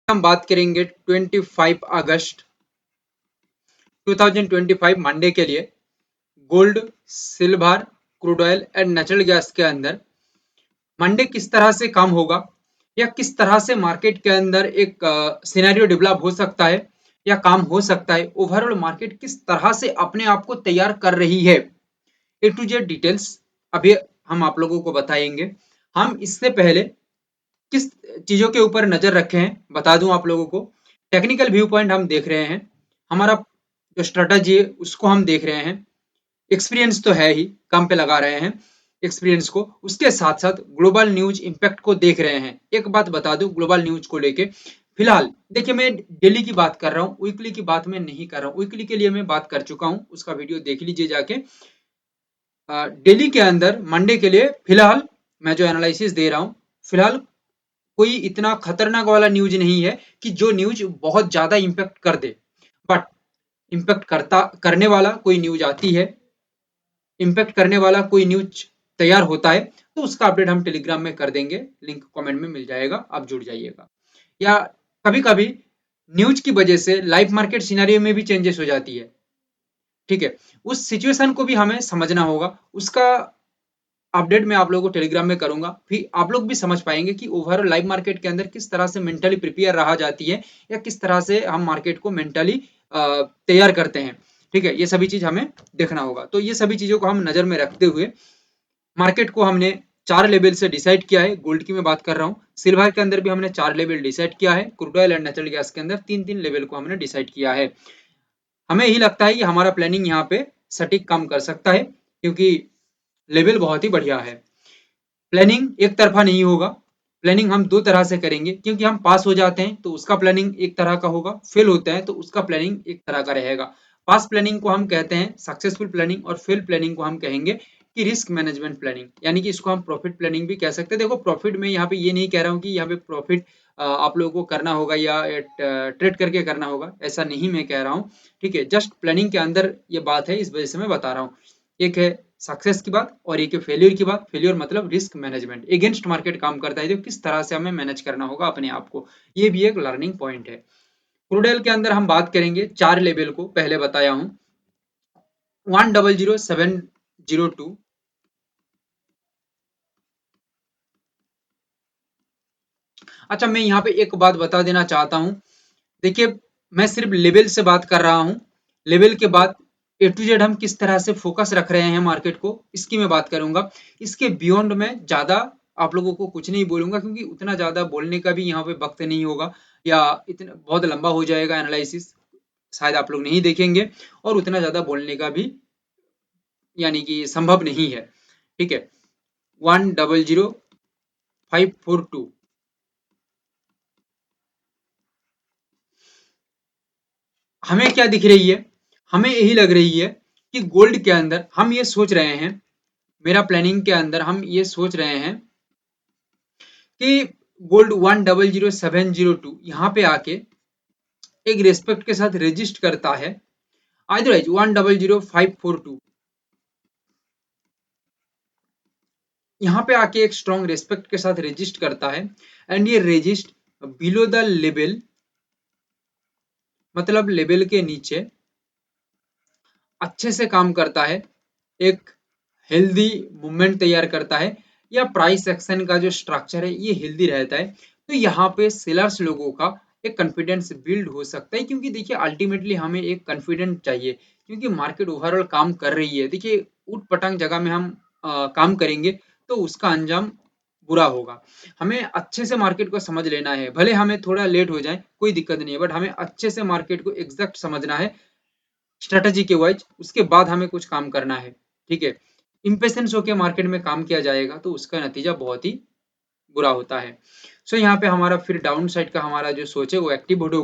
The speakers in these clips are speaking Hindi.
हम बात करेंगे 25 अगस्त 2025 मंडे के लिए gold, silver, crude oil and natural gas के अंदर मंडे किस तरह से काम होगा या किस तरह से मार्केट के अंदर एक सिनेरियो डेवलप हो सकता है या काम हो सकता है, ओवरऑल मार्केट किस तरह से अपने आप को तैयार कर रही है, ए टू जेड डिटेल्स अभी हम आप लोगों को बताएंगे। हम इससे पहले किस चीजों के ऊपर नजर रखे हैं बता दूं आप लोगों को। टेक्निकल व्यू पॉइंट हम देख रहे हैं, हमारा जो स्ट्रेटजी है उसको हम देख रहे हैं, एक्सपीरियंस तो है ही, काम पे लगा रहे हैं एक्सपीरियंस को, उसके साथ साथ ग्लोबल न्यूज इंपैक्ट को देख रहे हैं। एक बात बता दूं ग्लोबल न्यूज को लेके, फिलहाल देखिए मैं डेली की बात कर रहा हूँ, वीकली की बात मैं नहीं कर रहा हूँ। वीकली के लिए मैं बात कर चुका हूँ, उसका वीडियो देख लीजिए जाके। डेली के अंदर मंडे के लिए फिलहाल मैं जो एनालिसिस दे रहा हूँ, फिलहाल कोई इतना खतरनाक वाला न्यूज नहीं है कि जो न्यूज बहुत ज्यादा इंपैक्ट कर दे, बट इंपैक्ट करता करने वाला कोई न्यूज आती है, इंपैक्ट करने वाला कोई न्यूज तैयार होता है तो उसका अपडेट हम टेलीग्राम में कर देंगे, लिंक कमेंट में मिल जाएगा, आप जुड़ जाइएगा। या कभी कभी न्यूज की वजह से लाइव मार्केट सिनेरियो में भी चेंजेस हो जाती है, ठीक है, उस सिचुएशन को भी हमें समझना होगा, उसका अपडेट मैं आप लोगों को टेलीग्राम में करूंगा, फिर आप लोग भी समझ पाएंगे कि ओवरऑल लाइव मार्केट के अंदर किस तरह से मेंटली प्रिपेयर रहा जाती है या किस तरह से हम मार्केट को मेंटली तैयार करते हैं, ठीक है, ये सभी चीज हमें देखना होगा। तो ये सभी चीजों को हम नजर में रखते हुए मार्केट को हमने 4 लेवल से डिसाइड किया है। गोल्ड की मैं बात कर रहा हूँ, सिल्वर के अंदर भी हमने 4 लेवल डिसाइड किया है, crude oil and natural gas के अंदर 3-3 लेवल को हमने डिसाइड किया है। हमें यही लगता है कि हमारा प्लानिंग यहाँ पे सटीक काम कर सकता है, क्योंकि लेवल बहुत ही बढ़िया है। प्लानिंग एक तरफा नहीं होगा, प्लानिंग हम दो तरह से करेंगे, क्योंकि हम पास हो जाते हैं तो उसका प्लानिंग एक तरह का होगा, फेल होते हैं तो उसका प्लानिंग एक तरह का रहेगा। पास प्लानिंग को हम कहते हैं सक्सेसफुल प्लानिंग और फेल प्लानिंग को हम कहेंगे कि रिस्क मैनेजमेंट प्लानिंग, यानी कि इसको हम प्रॉफिट प्लानिंग भी कह सकते हैं। देखो प्रॉफिट में यहाँ पे ये नहीं कह रहा हूँ कि यहाँ पे प्रॉफिट आप लोगों को करना होगा या ट्रेड करके करना होगा, ऐसा नहीं मैं कह रहा हूँ, ठीक है, जस्ट प्लानिंग के अंदर ये बात है, इस वजह से मैं बता रहा हूँ। एक है सक्सेस की बात और एक है फेल्यूर की बात। फेल्यूर मतलब रिस्क मैनेजमेंट, अगेंस्ट मार्केट काम करता है, जो किस तरह से हमें मैनेज करना होगा अपने आप को, ये भी एक लर्निंग पॉइंट है। क्रूडेल के अंदर हम बात करेंगे 4 लेवल को, पहले बताया हूं 100702। अच्छा मैं यहाँ पे एक बात बता देना चाहता हूँ, देखिए मैं सिर्फ लेवल से बात कर रहा हूँ, लेवल के बाद ए टू जेड हम किस तरह से फोकस रख रहे हैं मार्केट को, इसकी मैं बात करूंगा। इसके बियॉन्ड में ज्यादा आप लोगों को कुछ नहीं बोलूंगा, क्योंकि उतना ज्यादा बोलने का भी यहाँ पे वक्त नहीं होगा, या इतना बहुत लंबा हो जाएगा एनालिसिस, शायद आप लोग नहीं देखेंगे, और उतना ज्यादा बोलने का भी यानी कि संभव नहीं है, ठीक है। 100542 हमें क्या दिख रही है, हमें यही लग रही है कि गोल्ड के अंदर हम ये सोच रहे हैं, मेरा प्लानिंग के अंदर हम ये सोच रहे हैं कि गोल्ड 100702 यहाँ पे आके एक रेस्पेक्ट के साथ रजिस्ट करता है, अदरवाइज 100542 यहाँ पे आके एक स्ट्रॉन्ग रेस्पेक्ट के साथ रजिस्ट करता है, एंड ये रजिस्ट बिलो द लेवल, मतलब लेवल के नीचे अच्छे से काम करता है, एक हेल्दी मूवमेंट तैयार करता है, या प्राइस एक्शन का जो स्ट्रक्चर है ये हेल्दी रहता है, तो यहाँ पे सेलर्स लोगों का एक कॉन्फिडेंस बिल्ड हो सकता है। क्योंकि देखिए अल्टीमेटली हमें एक कॉन्फिडेंस चाहिए, क्योंकि मार्केट ओवरऑल काम कर रही है। देखिए उठ पटांग जगह में हम काम करेंगे तो उसका अंजाम बुरा होगा। हमें अच्छे से मार्केट को समझ लेना है, भले हमें थोड़ा लेट हो जाए कोई दिक्कत नहीं है, बट हमें अच्छे से मार्केट को एग्जैक्ट समझना है स्ट्रेटेजी के वाइज, उसके बाद हमें कुछ काम करना है, ठीक है। इम्पेशेंस होकर मार्केट में काम किया जाएगा तो उसका नतीजा बहुत ही बुरा होता है। सो यहाँ पे हमारा फिर डाउन साइड का हमारा जो सोच है वो एक्टिवेट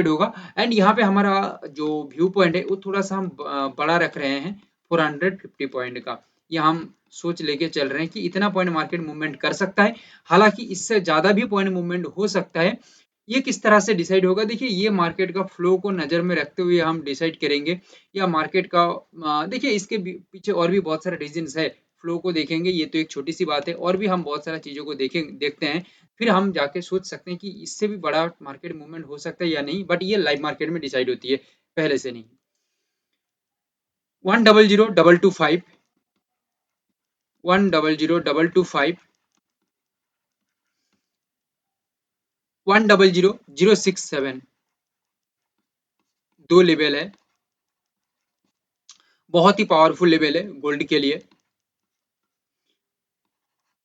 होगा। एंड यहाँ पे हमारा जो व्यू पॉइंट है वो थोड़ा सा हम बड़ा रख रहे हैं, 450 पॉइंट का, ये हम सोच लेके चल रहे हैं कि इतना पॉइंट मार्केट मूवमेंट कर सकता है। हालांकि इससे ज्यादा भी पॉइंट मूवमेंट हो सकता है, ये किस तरह से डिसाइड होगा, देखिए ये मार्केट का फ्लो को नजर में रखते हुए हम डिसाइड करेंगे, या मार्केट का देखिए इसके पीछे और भी बहुत सारे रीजंस है फ्लो को देखेंगे, ये तो एक छोटी सी बात है, और भी हम बहुत सारा चीज़ों को देखते हैं, फिर हम जाके सोच सकते हैं कि इससे भी बड़ा मार्केट मूवमेंट हो सकता है या नहीं, बट ये लाइव मार्केट में डिसाइड होती है, पहले से नहीं। 1000225, 1000225, 100,067, दो लेवल है, बहुत ही पावरफुल लेवल है गोल्ड के लिए।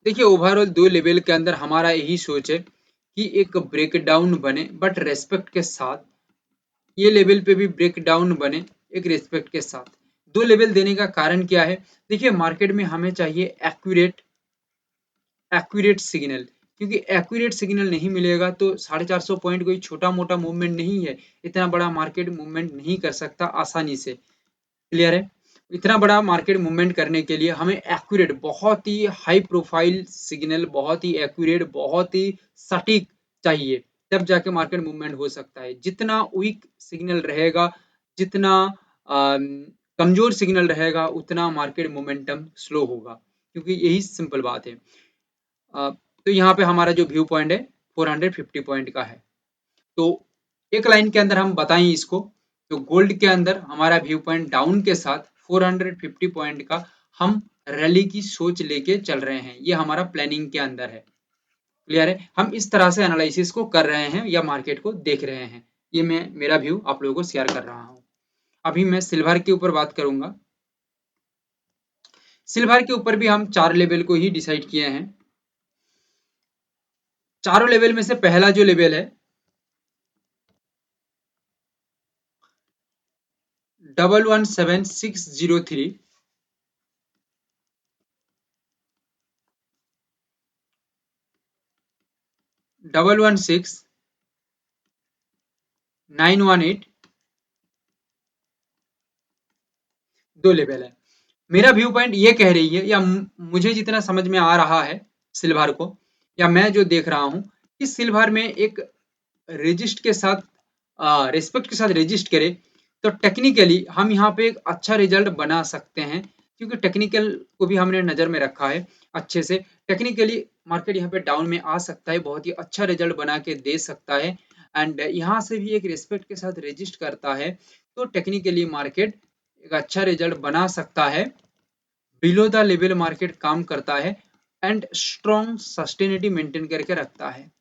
देखिए ओवरऑल दो लेवल के अंदर हमारा यही सोच है कि एक ब्रेकडाउन बने, बट रेस्पेक्ट के साथ, ये लेवल पे भी ब्रेकडाउन बने एक रेस्पेक्ट के साथ। दो लेवल देने का कारण क्या है? देखिए मार्केट में हमें चाहिए एक्यूरेट सिग्नल, क्योंकि एक्यूरेट सिग्नल नहीं मिलेगा तो 450 पॉइंट कोई छोटा मोटा मूवमेंट नहीं है, इतना बड़ा मार्केट मूवमेंट नहीं कर सकता आसानी से। क्लियर है? इतना बड़ा मार्केट मूवमेंट करने के लिए हमें एक्यूरेट, बहुत ही हाई प्रोफाइल सिग्नल, बहुत ही एक्यूरेट, बहुत ही सटीक चाहिए, तब जाके मार्केट मूवमेंट हो सकता है। जितना वीक सिग्नल रहेगा, जितना कमजोर सिग्नल रहेगा, उतना मार्केट मोमेंटम स्लो होगा, क्योंकि यही सिंपल बात है। तो यहाँ पे हमारा जो व्यू पॉइंट है 450 पॉइंट का है। तो एक लाइन के अंदर हम बताएं इसको, तो गोल्ड के अंदर हमारा व्यू पॉइंट डाउन के साथ 450 पॉइंट का हम रैली की सोच लेके चल रहे हैं, ये हमारा प्लानिंग के अंदर है। क्लियर है? हम इस तरह से एनालिसिस को कर रहे हैं या मार्केट को देख रहे हैं, ये मैं मेरा व्यू आप लोगों को शेयर कर रहा हूँ। अभी मैं सिल्वर के ऊपर बात करूंगा। सिल्वर के ऊपर भी हम चार लेवल को ही डिसाइड किए हैं। चारों लेवल में से पहला जो लेवल है 117603, 116918, दो लेवल है। मेरा व्यू पॉइंट ये कह रही है, या मुझे जितना समझ में आ रहा है सिल्वर को, या मैं जो देख रहा हूं कि सिल्वर में एक रेजिस्ट के साथ, रेस्पेक्ट के साथ रेजिस्ट करे, तो टेक्निकली हम यहाँ पे एक अच्छा रिजल्ट बना सकते हैं, क्योंकि टेक्निकल को भी हमने नजर में रखा है अच्छे से। टेक्निकली मार्केट यहाँ पे डाउन में आ सकता है, बहुत ही अच्छा रिजल्ट बना के दे सकता है, एंड यहाँ से भी एक रेस्पेक्ट के साथ रेजिस्ट करता है, तो टेक्निकली मार्केट एक अच्छा रिजल्ट बना सकता है। बिलो द लेवल मार्केट काम करता है एंड स्ट्रॉन्ग सस्टेनिटी मेंटेन करके रखता है,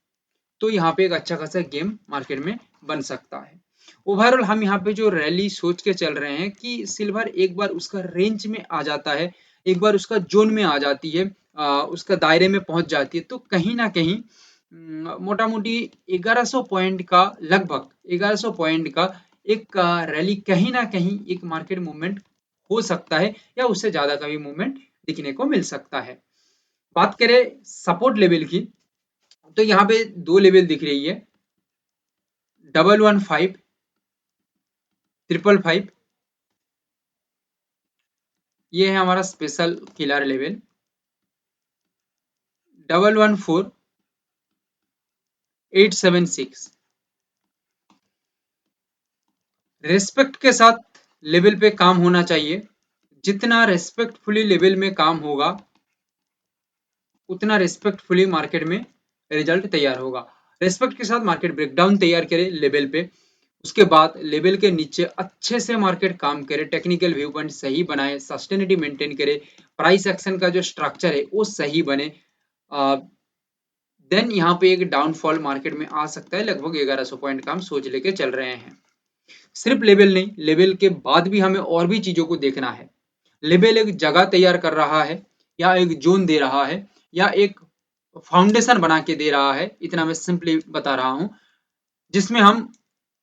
तो यहाँ पे एक अच्छा खासा गेम मार्केट में बन सकता है। ओवरऑल हम यहाँ पे जो रैली सोच के चल रहे हैं कि सिल्वर एक बार उसका रेंज में आ जाता है, एक बार उसका जोन में आ जाती है, उसका दायरे में पहुंच जाती है, तो कहीं ना कहीं मोटा मोटी 1100 पॉइंट का, लगभग 1100 पॉइंट का एक रैली कहीं ना कहीं एक मार्केट मूवमेंट हो सकता है, या उससे ज्यादा का भी मूवमेंट दिखने को मिल सकता है। बात करें सपोर्ट लेवल की, तो यहाँ पे दो लेवल दिख रही है, 115, 555, ये है हमारा स्पेशल किलर लेवल। 114, 876, रेस्पेक्ट के साथ लेवल पे काम होना चाहिए। जितना रेस्पेक्टफुली लेवल में काम होगा, उतना रेस्पेक्टफुली मार्केट में रिजल्ट तैयार होगा। रेस्पेक्ट के साथ मार्केट ब्रेकडाउन तैयार करे लेवल पे, उसके बाद लेवल के नीचे अच्छे से मार्केट काम करे, टेक्निकल व्यू पॉइंट सही बनाए, सस्टेनिटी मेंटेन करे, प्राइस एक्शन का जो स्ट्रक्चर है वो सही बने, देन यहाँ पे एक डाउनफॉल मार्केट में आ सकता है। लगभग 1100 पॉइंट का हम सोच लेके चल रहे हैं। सिर्फ लेवल नहीं, लेवल के बाद भी हमें और भी चीजों को देखना है। लेवल एक जगह तैयार कर रहा है, या एक जोन दे रहा है, या एक फाउंडेशन बना के दे रहा है, इतना मैं सिंपली बता रहा हूं, जिसमें हम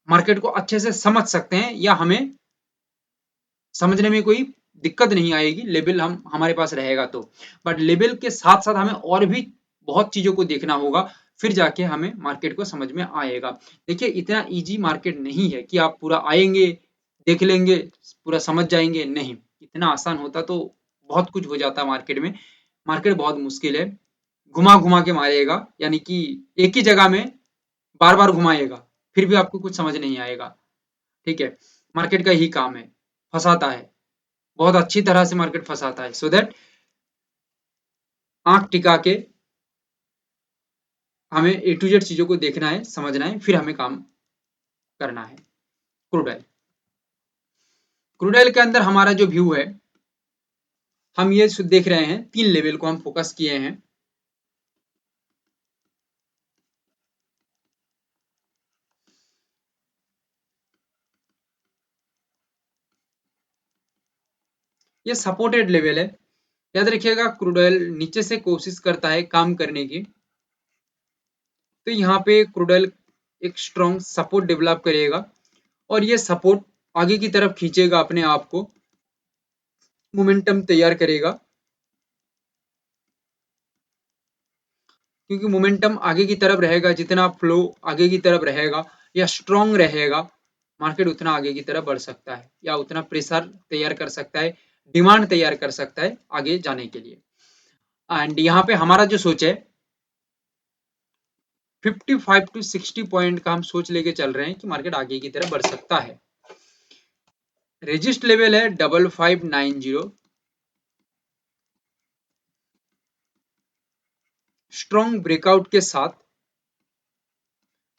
मार्केट को अच्छे से समझ सकते हैं, या हमें समझने में कोई दिक्कत नहीं आएगी, लेवल हम हमारे पास रहेगा तो। बट लेवल के साथ साथ हमें और भी बहुत चीजों को देखना होगा, फिर जाके हमें मार्केट को समझ में आएगा। देखिए इतना इजी मार्केट नहीं है कि आप पूरा आएंगे, देख लेंगे, पूरा समझ जाएंगे, नहीं, इतना आसान होता तो बहुत कुछ हो जाता मार्केट में। मार्केट बहुत मुश्किल है, घुमा घुमा के मारेगा, यानी कि एक ही जगह में बार बार घुमाएगा, फिर भी आपको कुछ समझ नहीं आएगा। ठीक है? मार्केट का यही काम है, फंसाता है, बहुत अच्छी तरह से मार्केट फंसाता है, सो दैट आंख टिका के हमें ए टू जेड चीजों को देखना है, समझना है, फिर हमें काम करना है। क्रूड ऑयल, क्रूड ऑयल के अंदर हमारा जो व्यू है, हम ये देख रहे हैं, 3 लेवल को हम फोकस किए हैं। ये सपोर्टेड लेवल है। याद रखिएगा, क्रूड ऑयल नीचे से कोशिश करता है काम करने की, तो यहाँ पे क्रूड ऑयल एक स्ट्रॉन्ग सपोर्ट डेवलप करेगा और ये सपोर्ट आगे की तरफ खींचेगा, अपने आप को मोमेंटम तैयार करेगा, क्योंकि मोमेंटम आगे की तरफ रहेगा, जितना फ्लो आगे की तरफ रहेगा या स्ट्रॉन्ग रहेगा, मार्केट उतना आगे की तरफ बढ़ सकता है या उतना प्रेशर तैयार कर सकता है, डिमांड तैयार कर सकता है आगे जाने के लिए। एंड यहाँ पे हमारा जो सोच है 55 टू 60 पॉइंट का हम सोच लेके चल रहे हैं कि मार्केट आगे की तरफ बढ़ सकता है। रेजिस्ट लेवल है 5590, स्ट्रॉन्ग ब्रेकआउट के साथ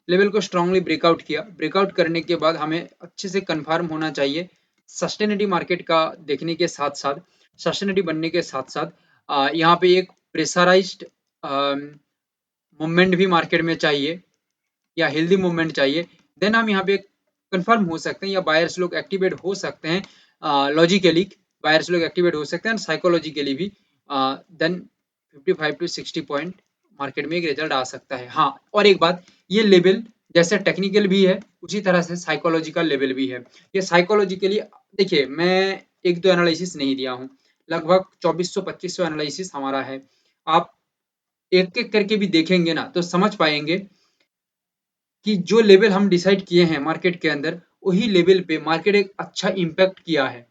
लेवल को स्ट्रांगली ब्रेकआउट किया। ब्रेकआउट करने के बाद हमें अच्छे से कंफर्म होना चाहिए, सस्टेनिटी मार्केट का देखने के साथ साथ, सस्टेनिटी बनने के साथ साथ यहाँ पे एक प्रेशराइज्ड मूवमेंट भी मार्केट में चाहिए या हेल्दी मूवमेंट चाहिए। देन हम यहाँ पे कंफर्म हो सकते हैं या बायर्स लोग एक्टिवेट हो सकते हैं, लॉजिकली बायर्स लोग एक्टिवेट हो सकते हैं, साइकोलॉजिकली भी। देन 55 टू 60 पॉइंट मार्केट में एक रिजल्ट आ सकता है। हाँ, और एक बात, ये लेवल जैसे टेक्निकल भी है उसी तरह से साइकोलॉजिकल लेवल भी है। ये साइकोलॉजिकली, देखिए मैं एक दो एनालिसिस नहीं दिया हूँ, लगभग 2400-2500 एनालिसिस हमारा है। आप एक एक करके भी देखेंगे ना तो समझ पाएंगे कि जो लेवल हम डिसाइड किए हैं मार्केट के अंदर, वही लेवल पे मार्केट एक अच्छा इम्पैक्ट किया है,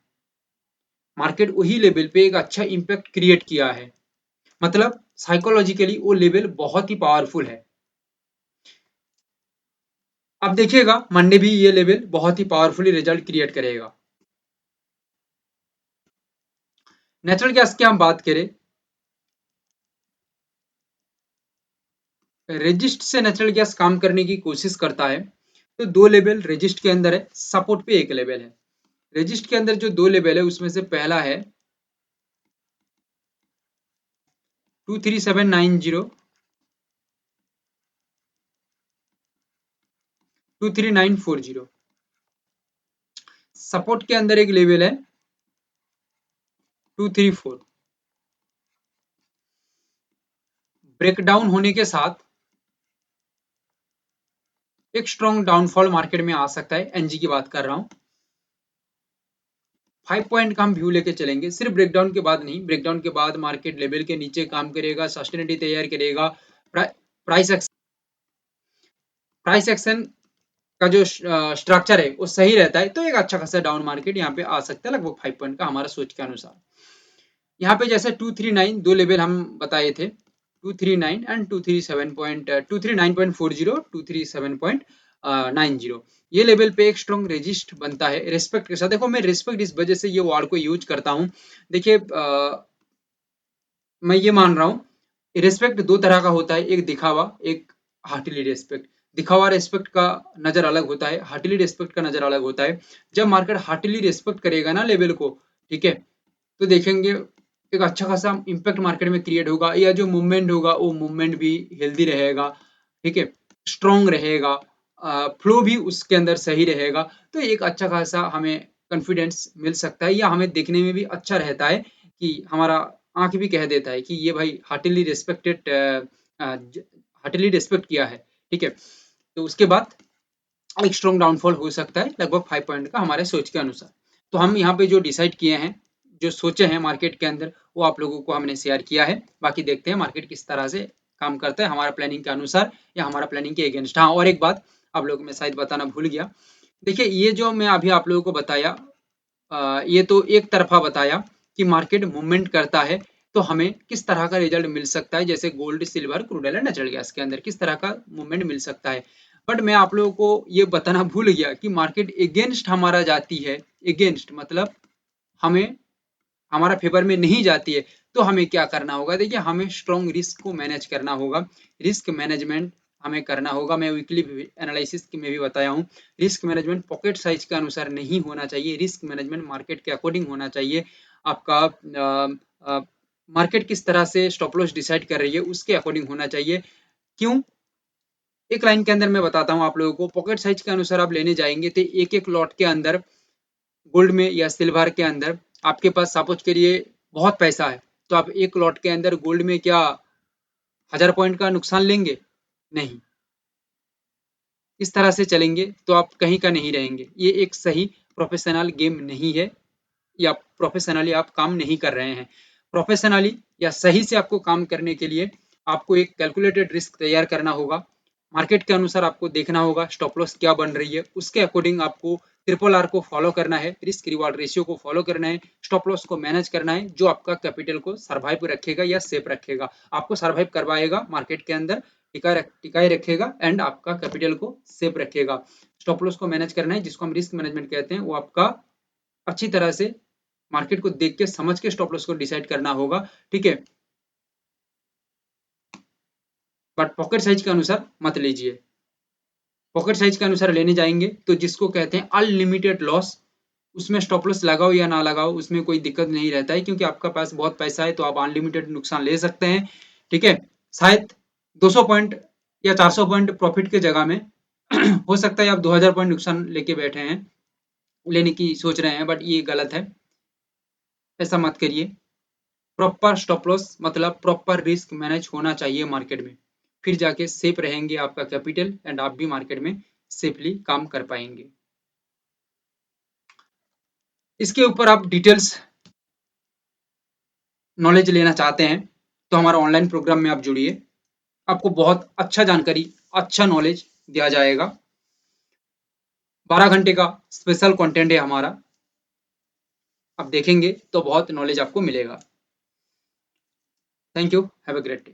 मार्केट वही लेवल पे एक अच्छा इम्पैक्ट क्रिएट किया है। मतलब साइकोलॉजिकली वो लेवल बहुत ही पावरफुल है। अब देखिएगा मंडे भी ये लेवल बहुत ही पावरफुली रिजल्ट क्रिएट करेगा। नेचुरल गैस की हम बात करें, रेजिस्ट से नेचुरल गैस काम करने की कोशिश करता है, तो 2 लेवल रेजिस्ट के अंदर है, सपोर्ट पे एक लेवल है। रेजिस्ट के अंदर जो 2 लेवल है उसमें से पहला है 23790, 23940। सपोर्ट के अंदर एक लेवल है 234। ब्रेकडाउन होने के साथ एक स्ट्रॉन्ग डाउनफॉल मार्केट में आ सकता है, एनजी की बात कर रहा हूं। 5 पॉइंट का हम व्यू लेके चलेंगे, सिर्फ ब्रेकडाउन के बाद नहीं, ब्रेकडाउन के बाद मार्केट लेवल के नीचे काम करेगा, सस्टेनिटी तैयार करेगा, प्राइस प्राइस एक्शन का जो स्ट्रक्चर है वो सही रहता है, तो एक अच्छा खासा डाउन मार्केट यहाँ पे आ सकता है, लगभग 5 पॉइंट का हमारा सोच के अनुसार। यहाँ पे जैसे 239 दो लेवल हम बताए थे, 239 एंड 239.40, 237.90, ये लेवल पे एक स्ट्रॉन्ग रेजिस्ट बनता है रेस्पेक्ट के साथ। देखो मैं रेस्पेक्ट इस वजह से ये वर्ड को यूज करता हूँ, देखिए मैं ये मान रहा हूँ रिस्पेक्ट दो तरह का होता है, एक दिखावा, एक हार्टली रिस्पेक्ट। दिखावा रिस्पेक्ट का नजर अलग होता है, हार्टली रिस्पेक्ट का नजर अलग होता है। जब मार्केट हार्टली रिस्पेक्ट करेगा ना लेवल को, ठीक है, तो देखेंगे एक अच्छा खासा इम्पैक्ट मार्केट में क्रिएट होगा, या जो मूवमेंट होगा वो मूवमेंट भी हेल्दी रहेगा, ठीक है, स्ट्रॉन्ग रहेगा, फ्लो भी उसके अंदर सही रहेगा, तो एक अच्छा खासा हमें कॉन्फिडेंस मिल सकता है, या हमें देखने में भी अच्छा रहता है कि हमारा आंख भी कह देता है कि ये भाई हार्टली रिस्पेक्टेड, हार्टली रिस्पेक्ट किया है, ठीक है। तो उसके बाद एक स्ट्रॉन्ग डाउनफॉल हो सकता है लगभग 5 पॉइंट का हमारे सोच के अनुसार। तो हम यहाँ पे जो डिसाइड किए हैं, जो सोचे हैं मार्केट के अंदर, वो आप लोगों को हमने शेयर किया है। बाकी देखते हैं मार्केट किस तरह से काम करता है हमारा प्लानिंग के अनुसार या हमारा प्लानिंग के अगेंस्ट। हाँ, और एक बात आप लोगों को मैं शायद बताना भूल गया, देखिए ये जो मैं अभी आप लोगों को बताया, ये तो एक तरफा बताया कि मार्केट मूवमेंट करता है तो हमें किस तरह का रिजल्ट मिल सकता है, जैसे gold, silver, crude oil, natural gas के अंदर किस तरह का मूवमेंट मिल सकता है। बट मैं आप लोगों को ये बताना भूल गया कि मार्केट अगेंस्ट हमारा जाती है, अगेंस्ट मतलब हमें हमारा फेवर में नहीं जाती है, तो हमें क्या करना होगा? देखिए, हमें स्ट्रॉन्ग रिस्क को मैनेज करना होगा। रिस्क मैनेजमेंट हमें करना होगा। मैं वीकली एनालिसिस में भी बताया हूँ, रिस्क मैनेजमेंट पॉकेट साइज के अनुसार नहीं होना चाहिए। रिस्क मैनेजमेंट मार्केट के अकॉर्डिंग होना चाहिए। आपका मार्केट किस तरह से स्टॉप लॉस डिसाइड कर रही है, उसके अकॉर्डिंग होना चाहिए। क्यों? एक लाइन के अंदर मैं बताता हूँ आप लोगों को, पॉकेट साइज के अनुसार आप लेने जाएंगे तो एक एक लॉट के अंदर गोल्ड में या सिल्वर के अंदर आपके पास सपोज करिए बहुत पैसा है, तो आप एक लॉट के अंदर गोल्ड में क्या 1000 पॉइंट का नुकसान लेंगे? नहीं। इस तरह से चलेंगे तो आप कहीं का नहीं रहेंगे। ये एक सही प्रोफेशनल गेम नहीं है, या प्रोफेशनली आप काम नहीं कर रहे हैं। प्रोफेशनली या सही से आपको काम करने के लिए आपको एक कैलकुलेटेड रिस्क तैयार करना होगा। मार्केट के अनुसार आपको देखना होगा स्टॉप लॉस क्या बन रही है, उसके अकॉर्डिंग आपको ट्रिपल आर को फॉलो करना है, रिस्क रिवार्ड रेशियो को फॉलो करना है, स्टॉप लॉस को मैनेज करना है, जो आपका कैपिटल को सर्वाइव रखेगा या सेफ रखेगा, आपको सर्वाइव करवाएगा मार्केट के अंदर, टिकाए रखेगा एंड आपका कैपिटल को सेफ रखेगा। स्टॉप लॉस को मैनेज करना है, जिसको हम रिस्क मैनेजमेंट कहते हैं, वो आपका अच्छी तरह से मार्केट को देख के समझ के स्टॉप लॉस को डिसाइड करना होगा। ठीक है, बट पॉकेट साइज के अनुसार मत लीजिए। पॉकेट साइज के अनुसार लेने जाएंगे तो जिसको कहते हैं अनलिमिटेड लॉस, उसमें स्टॉप लॉस लगाओ या ना लगाओ उसमें कोई दिक्कत नहीं रहता है, क्योंकि आपका पास बहुत पैसा है तो आप अनलिमिटेड नुकसान ले सकते हैं। ठीक है, शायद 200 पॉइंट या 400 पॉइंट प्रॉफिट के जगह में हो सकता है आप 2000 पॉइंट नुकसान लेके बैठे हैं, लेने की सोच रहे हैं, बट ये गलत है। ऐसा मत करिए। प्रॉपर स्टॉप लॉस मतलब प्रॉपर रिस्क मैनेज होना चाहिए मार्केट में, फिर जाके सेफ रहेंगे आपका कैपिटल एंड आप भी मार्केट में सेफली काम कर पाएंगे। इसके ऊपर आप डिटेल्स नॉलेज लेना चाहते हैं तो हमारा ऑनलाइन प्रोग्राम में आप जुड़िए। आपको बहुत अच्छा जानकारी, अच्छा नॉलेज दिया जाएगा। 12 घंटे का स्पेशल कंटेंट है हमारा, आप देखेंगे तो बहुत नॉलेज आपको मिलेगा। Thank you, have a great day.